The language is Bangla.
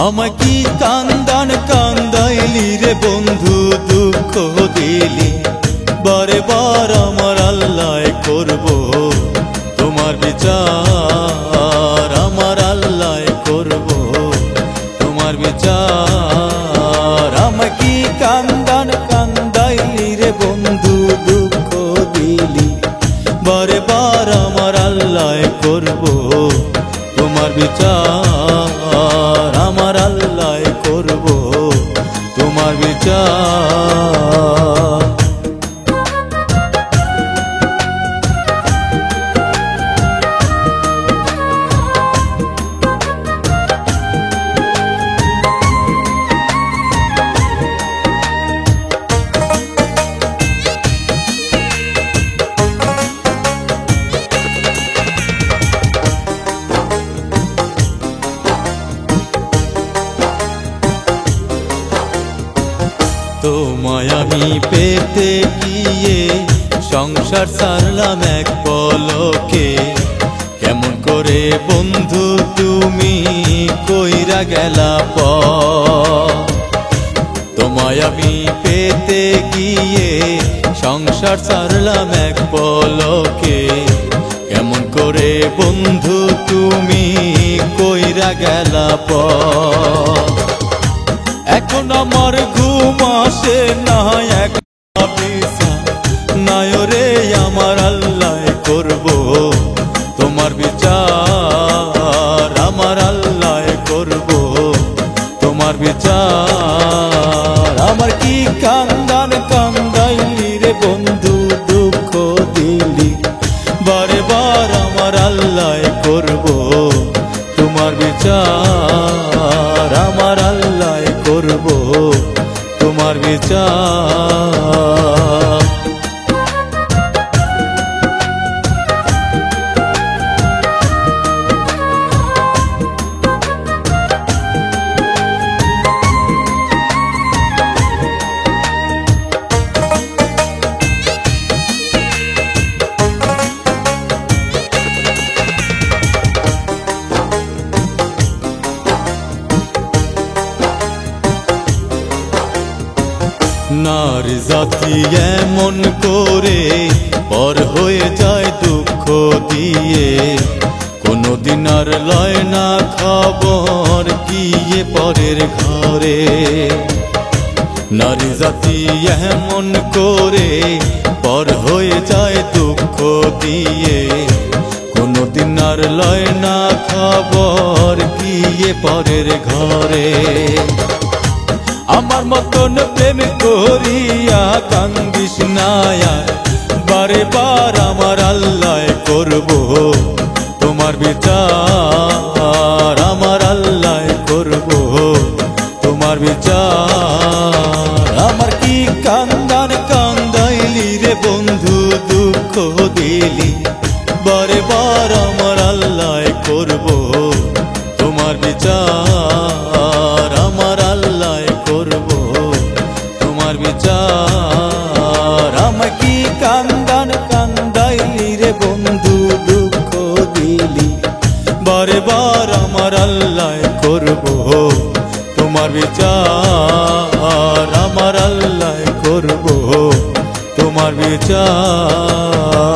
আমায় কি কান্দান কান্দাইলি রে বন্ধু, দুঃখ দিলি বারে বার। আমার আল্লাহ করব তোমার বিচার, আমার আল্লাহ করব তোমার বিচার। আমায় কি কান্দান কান্দাইলি রে বন্ধু, দুঃখ দিলি বারে বার। আমার আল্লাহ করব তোমার বিচার, আমার আল্লাহ করব তোমার বিচার। তোমায় আমি পেতে গিয়ে সংসার ছাড়লাম এক পলকে। কেমন করে বন্ধু তুমি কইরা গেলা পর। তোমায় আমি পেতে গিয়ে সংসার ছাড়লাম এক পলকে। কেমন করে বন্ধু তুমি কইরা গেলা পর। এখন আমার ঘুম আসে না এক নাই রে, আমার আল্লাহ করব তোমার বিচার, আমার আল্লাহ করব তোমার বিচার। আমার কি কান্দান কান্দাইলি রে বন্ধু, দুঃখ দিলি বারে বার। আমার আল্লাহ করব তোমার বিচার, আমার আল্লাহ করব তোমার বিচার। নারী জাতি এমন করে পর হয়ে যায় দুঃখ দিয়ে। কোনদিন আর লয় না খবর গিয়ে পরের ঘরে। নারী জাতি এমন করে পর হয়ে যায় দুঃখ দিয়ে। কোনদিন আর লয় না খবর গিয়ে পরের ঘরে। আমার মতন প্রেম করিয়া কান্দিস না বারে বার। আমার আল্লাহ করব তোমার বিচার, আমার আল্লাহ করব তোমার বিচার। আমার কি কান্দান কান্দাইলি রে বন্ধু, দুঃখ দিলি বারে বার। আমার আল্লাহ করব তোমার বিচার, আমার আল্লাহ করব তোমার বিচার। আমায় কি কান্দান কান্দাইলি রে বন্ধু, দুঃখ দিলি বারে বার। আমার আল্লাহ করব তোমার বিচার, আমার আল্লাহ করব তোমার বিচার।